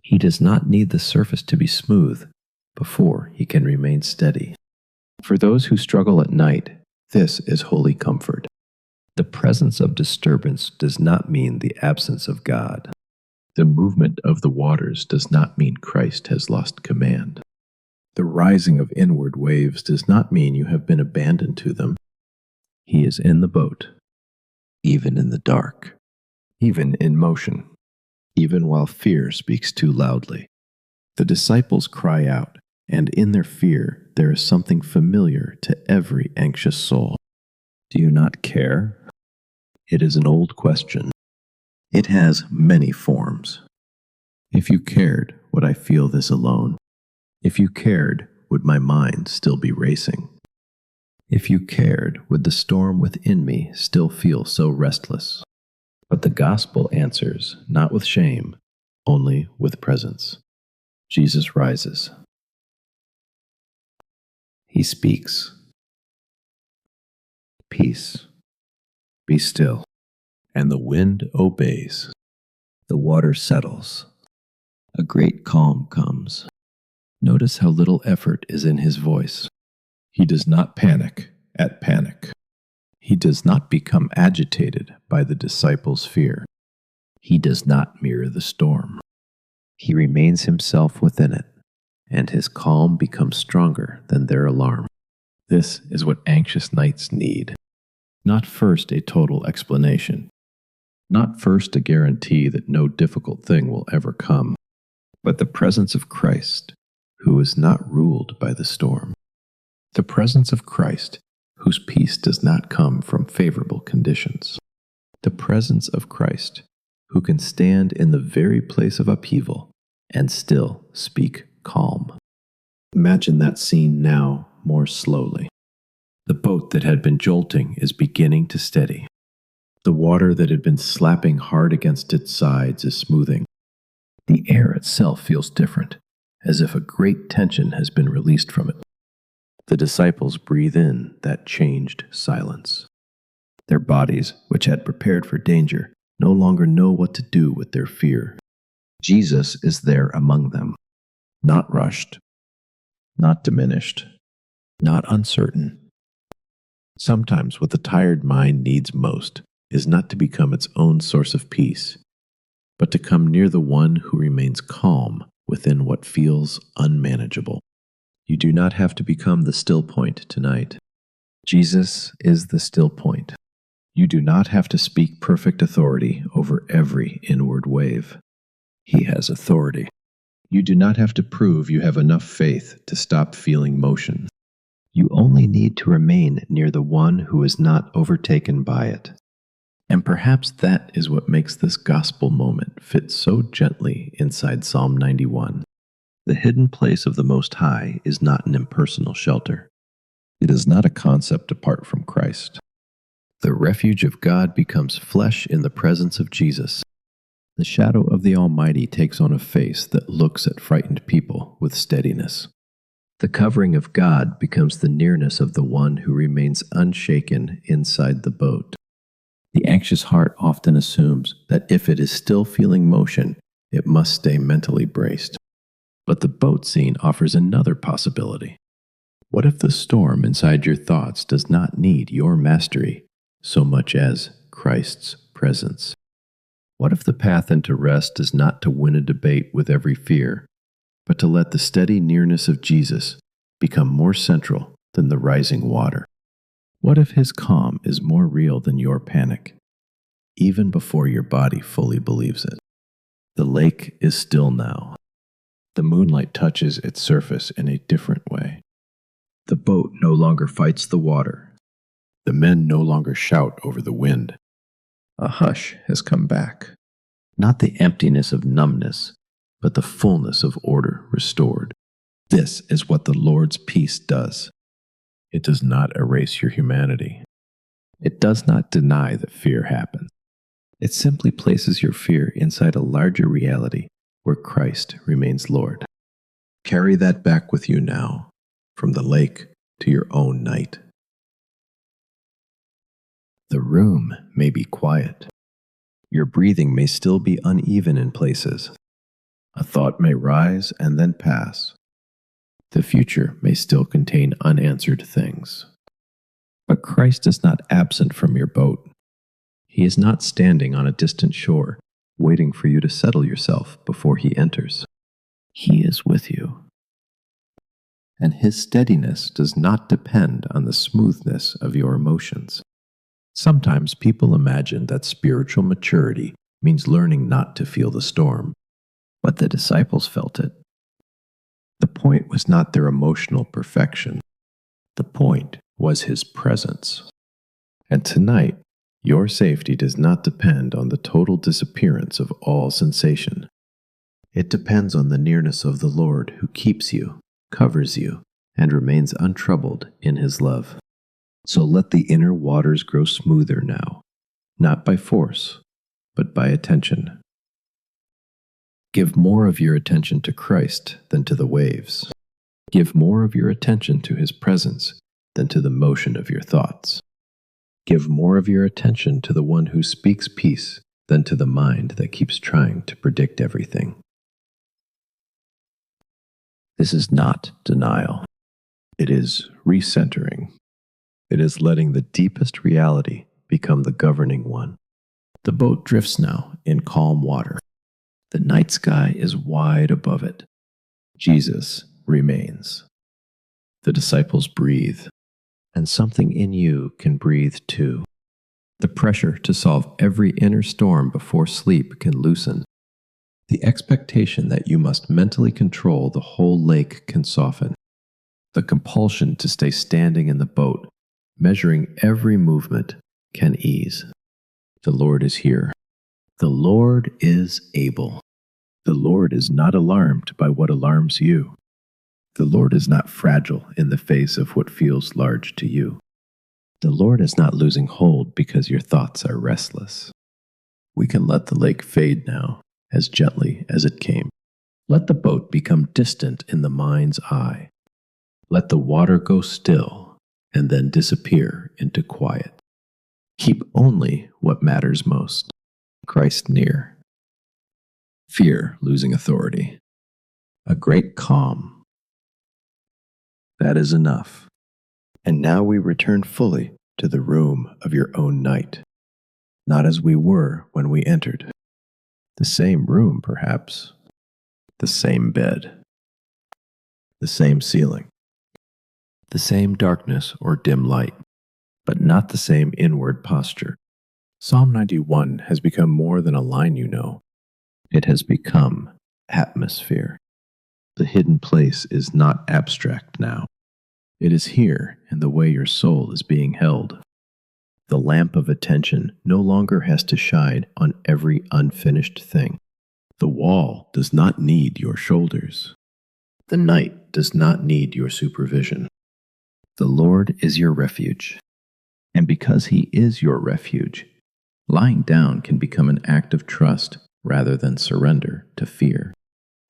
He does not need the surface to be smooth before he can remain steady. For those who struggle at night, this is holy comfort. The presence of disturbance does not mean the absence of God. The movement of the waters does not mean Christ has lost command. The rising of inward waves does not mean you have been abandoned to them. He is in the boat, even in the dark, even in motion, even while fear speaks too loudly. The disciples cry out, and in their fear there is something familiar to every anxious soul. Do you not care? It is an old question. It has many forms. If you cared, would I feel this alone? If you cared, would my mind still be racing? If you cared, would the storm within me still feel so restless? But the gospel answers, not with shame, only with presence. Jesus rises. He speaks. Peace. Be still. And the wind obeys. The water settles. A great calm comes. Notice how little effort is in his voice. He does not panic at panic. He does not become agitated by the disciples' fear. He does not mirror the storm. He remains himself within it, and his calm becomes stronger than their alarm. This is what anxious nights need. Not first a total explanation, Not first a guarantee that no difficult thing will ever come, but the presence of Christ, who is not ruled by the storm. The presence of Christ, whose peace does not come from favorable conditions. The presence of Christ, who can stand in the very place of upheaval and still speak calm. Imagine that scene now more slowly. The boat that had been jolting is beginning to steady. The water that had been slapping hard against its sides is smoothing. The air itself feels different, as if a great tension has been released from it. The disciples breathe in that changed silence. Their bodies, which had prepared for danger, no longer know what to do with their fear. Jesus is there among them, not rushed, not diminished, not uncertain. Sometimes what the tired mind needs most is not to become its own source of peace, but to come near the one who remains calm within what feels unmanageable. You do not have to become the still point tonight. Jesus is the still point. You do not have to speak perfect authority over every inward wave. He has authority. You do not have to prove you have enough faith to stop feeling motion. You only need to remain near the one who is not overtaken by it. And perhaps that is what makes this gospel moment fit so gently inside Psalm 91. The hidden place of the Most High is not an impersonal shelter. It is not a concept apart from Christ. The refuge of God becomes flesh in the presence of Jesus. The shadow of the Almighty takes on a face that looks at frightened people with steadiness. The covering of God becomes the nearness of the one who remains unshaken inside the boat. The anxious heart often assumes that if it is still feeling motion, it must stay mentally braced. But the boat scene offers another possibility. What if the storm inside your thoughts does not need your mastery so much as Christ's presence? What if the path into rest is not to win a debate with every fear, but to let the steady nearness of Jesus become more central than the rising water? What if his calm is more real than your panic, even before your body fully believes it? The lake is still now. The moonlight touches its surface in a different way. The boat no longer fights the water. The men no longer shout over the wind. A hush has come back. Not the emptiness of numbness, but the fullness of order restored. This is what the Lord's peace does. It does not erase your humanity. It does not deny that fear happens. It simply places your fear inside a larger reality where Christ remains Lord. Carry that back with you now, from the lake to your own night. The room may be quiet. Your breathing may still be uneven in places. A thought may rise and then pass. The future may still contain unanswered things. But Christ is not absent from your boat. He is not standing on a distant shore, waiting for you to settle yourself before he enters. He is with you. And his steadiness does not depend on the smoothness of your emotions. Sometimes people imagine that spiritual maturity means learning not to feel the storm, but the disciples felt it. The point was not their emotional perfection. The point was his presence. And tonight, your safety does not depend on the total disappearance of all sensation. It depends on the nearness of the Lord who keeps you, covers you, and remains untroubled in his love. So let the inner waters grow smoother now, not by force, but by attention. Give more of your attention to Christ than to the waves. Give more of your attention to his presence than to the motion of your thoughts. Give more of your attention to the one who speaks peace than to the mind that keeps trying to predict everything. This is not denial. It is recentering. It is letting the deepest reality become the governing one. The boat drifts now in calm water. The night sky is wide above it. Jesus remains. The disciples breathe, and something in you can breathe too. The pressure to solve every inner storm before sleep can loosen. The expectation that you must mentally control the whole lake can soften. The compulsion to stay standing in the boat, measuring every movement, can ease. The Lord is here. The Lord is able. The Lord is not alarmed by what alarms you. The Lord is not fragile in the face of what feels large to you. The Lord is not losing hold because your thoughts are restless. We can let the lake fade now, as gently as it came. Let the boat become distant in the mind's eye. Let the water go still and then disappear into quiet. Keep only what matters most. Christ near. Fear losing authority. A great calm. That is enough. And now we return fully to the room of your own night, not as we were when we entered. The same room, perhaps. The same bed. The same ceiling. The same darkness or dim light, but not the same inward posture. Psalm 91 has become more than a line you know. It has become atmosphere. The hidden place is not abstract now. It is here in the way your soul is being held. The lamp of attention no longer has to shine on every unfinished thing. The wall does not need your shoulders. The night does not need your supervision. The Lord is your refuge. And because He is your refuge, lying down can become an act of trust rather than surrender to fear.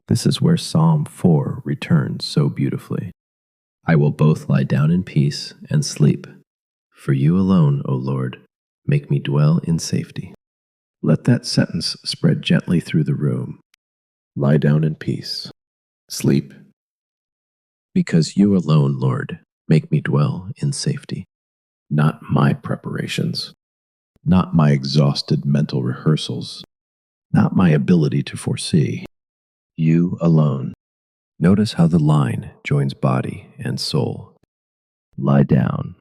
This is where Psalm 4 returns so beautifully. I will both lie down in peace and sleep. For you alone, O Lord, make me dwell in safety. Let that sentence spread gently through the room. Lie down in peace. Sleep. Because you alone, Lord, make me dwell in safety. Not my preparations. Not my exhausted mental rehearsals. Not my ability to foresee. You alone. Notice how the line joins body and soul. Lie down.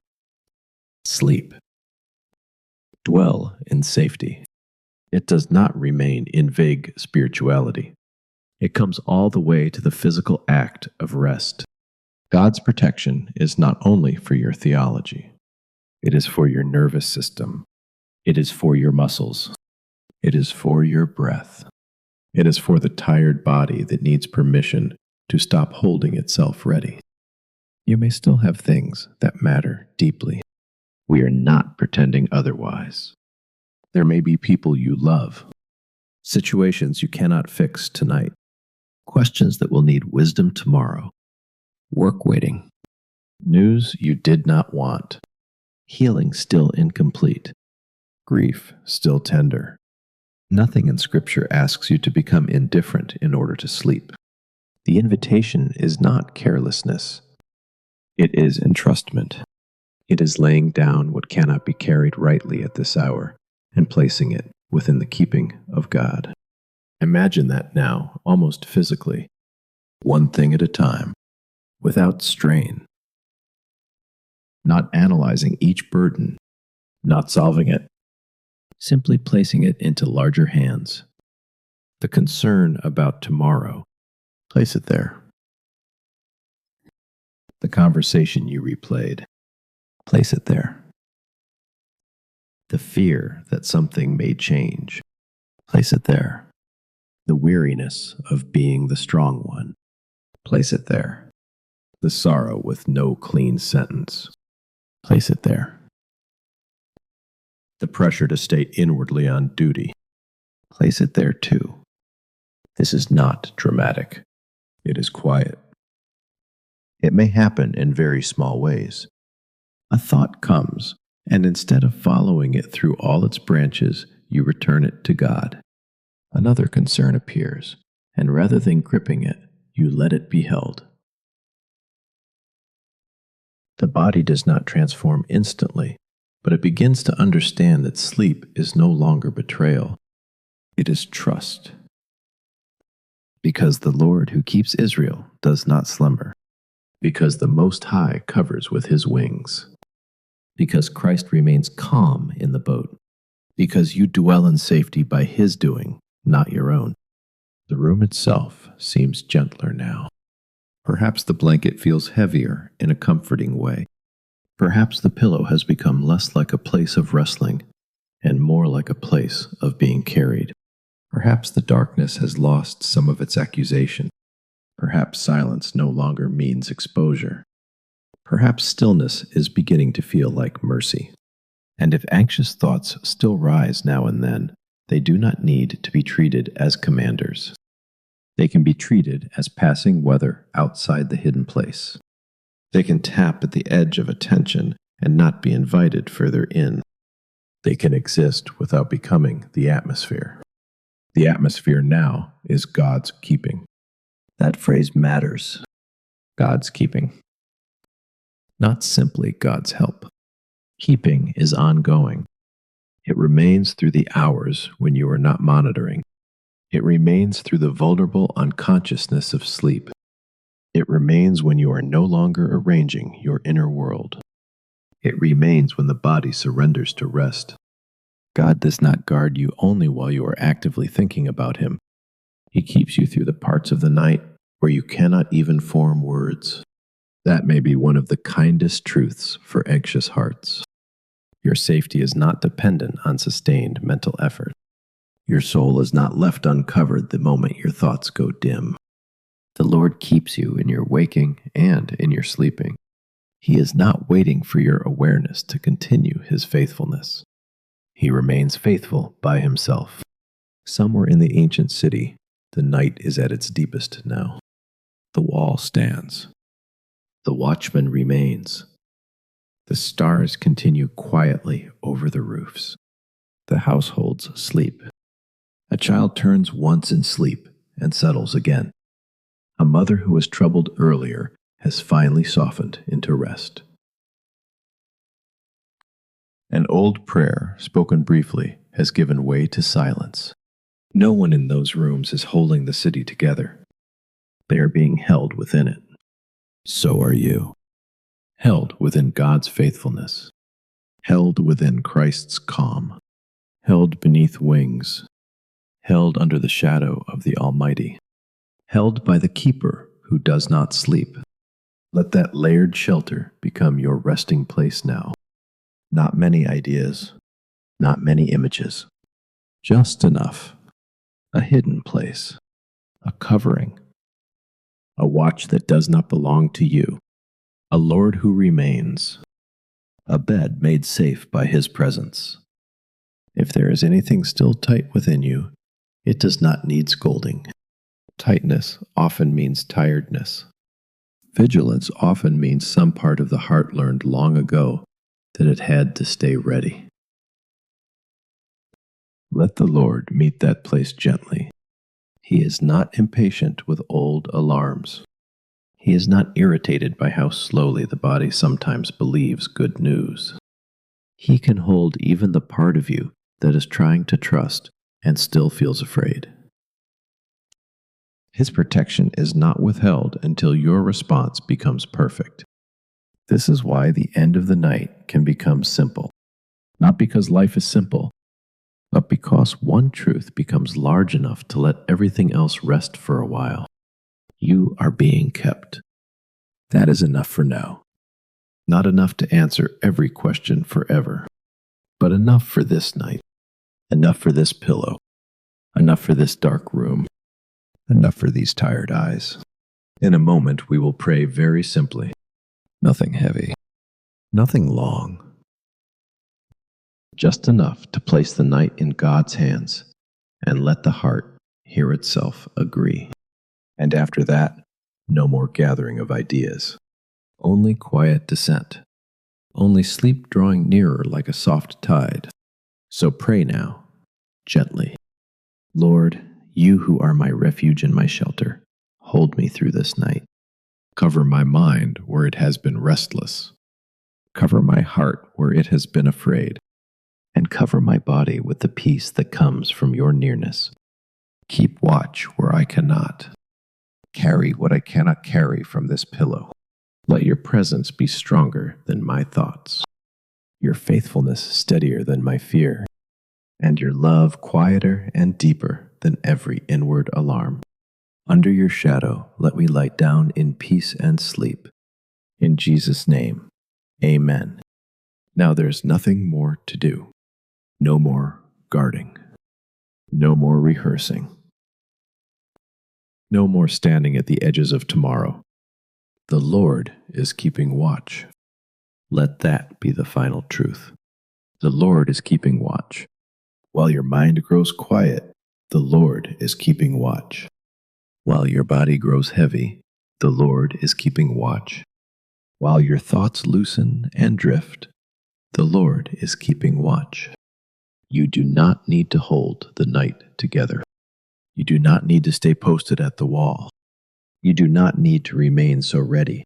Sleep. Dwell in safety. It does not remain in vague spirituality. It comes all the way to the physical act of rest. God's protection is not only for your theology. It is for your nervous system. It is for your muscles. It is for your breath. It is for the tired body that needs permission to stop holding itself ready. You may still have things that matter deeply. We are not pretending otherwise. There may be people you love, situations you cannot fix tonight, questions that will need wisdom tomorrow, work waiting, news you did not want, healing still incomplete, grief still tender. Nothing in Scripture asks you to become indifferent in order to sleep. The invitation is not carelessness. It is entrustment. It is laying down what cannot be carried rightly at this hour and placing it within the keeping of God. Imagine that now, almost physically, one thing at a time, without strain. Not analyzing each burden, not solving it, simply placing it into larger hands. The concern about tomorrow, place it there. The conversation you replayed, place it there. The fear that something may change, place it there. The weariness of being the strong one, place it there. The sorrow with no clean sentence, place it there. The pressure to stay inwardly on duty, place it there too. This is not dramatic. It is quiet. It may happen in very small ways. A thought comes, and instead of following it through all its branches, you return it to God. Another concern appears, and rather than gripping it, you let it be held. The body does not transform instantly, but it begins to understand that sleep is no longer betrayal. It is trust. Because the Lord who keeps Israel does not slumber. Because the Most High covers with His wings. because Christ remains calm in the boat, because you dwell in safety by His doing, not your own. The room itself seems gentler now. Perhaps the blanket feels heavier in a comforting way. Perhaps the pillow has become less like a place of wrestling and more like a place of being carried. Perhaps the darkness has lost some of its accusation. Perhaps silence no longer means exposure. Perhaps stillness is beginning to feel like mercy. And if anxious thoughts still rise now and then, they do not need to be treated as commanders. They can be treated as passing weather outside the hidden place. They can tap at the edge of attention and not be invited further in. They can exist without becoming the atmosphere. The atmosphere now is God's keeping. That phrase matters. God's keeping. Not simply God's help. Keeping is ongoing. It remains through the hours when you are not monitoring. It remains through the vulnerable unconsciousness of sleep. It remains when you are no longer arranging your inner world. It remains when the body surrenders to rest. God does not guard you only while you are actively thinking about Him. He keeps you through the parts of the night where you cannot even form words. That may be one of the kindest truths for anxious hearts. Your safety is not dependent on sustained mental effort. Your soul is not left uncovered the moment your thoughts go dim. The Lord keeps you in your waking and in your sleeping. He is not waiting for your awareness to continue His faithfulness. He remains faithful by Himself. Somewhere in the ancient city, the night is at its deepest now. The wall stands. The watchman remains. The stars continue quietly over the roofs. The households sleep. A child turns once in sleep and settles again. A mother who was troubled earlier has finally softened into rest. An old prayer, spoken briefly, has given way to silence. No one in those rooms is holding the city together. They are being held within it. So are you. Held within God's faithfulness. Held within Christ's calm. Held beneath wings. Held under the shadow of the Almighty. Held by the keeper who does not sleep. Let that layered shelter become your resting place now. Not many ideas, not many images, just enough. A hidden place, a covering, a watch that does not belong to you, a Lord who remains, a bed made safe by His presence. If there is anything still tight within you, it does not need scolding. Tightness often means tiredness. Vigilance often means some part of the heart learned long ago that it had to stay ready. Let the Lord meet that place gently. He is not impatient with old alarms. He is not irritated by how slowly the body sometimes believes good news. He can hold even the part of you that is trying to trust and still feels afraid. His protection is not withheld until your response becomes perfect. This is why the end of the night can become simple. Not because life is simple, but because one truth becomes large enough to let everything else rest for a while. You are being kept. That is enough for now. Not enough to answer every question forever, but enough for this night. Enough for this pillow. Enough for this dark room. Enough for these tired eyes. In a moment, we will pray very simply. Nothing heavy. Nothing long. Just enough to place the night in God's hands and let the heart hear itself agree. And after that, no more gathering of ideas. Only quiet descent. Only sleep drawing nearer like a soft tide. So pray now, gently. Lord, You who are my refuge and my shelter, hold me through this night. Cover my mind where it has been restless. Cover my heart where it has been afraid. And cover my body with the peace that comes from Your nearness. Keep watch where I cannot. Carry what I cannot carry from this pillow. Let Your presence be stronger than my thoughts. your faithfulness steadier than my fear, and your love quieter and deeper than every inward alarm. Under your shadow, let me lie down in peace and sleep. In Jesus' name, amen. Now there's nothing more to do. No more guarding. No more rehearsing. No more standing at the edges of tomorrow. The Lord is keeping watch. Let that be the final truth. The Lord is keeping watch. While your mind grows quiet, the Lord is keeping watch. While your body grows heavy, the Lord is keeping watch. While your thoughts loosen and drift, the Lord is keeping watch. You do not need to hold the night together. You do not need to stay posted at the wall. You do not need to remain so ready.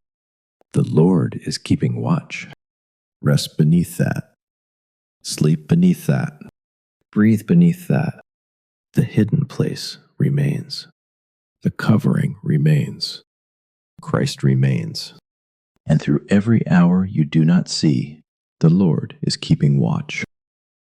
The Lord is keeping watch. Rest beneath that. Sleep beneath that. Breathe beneath that. The hidden place remains. The covering remains. Christ remains. And through every hour you do not see, the Lord is keeping watch.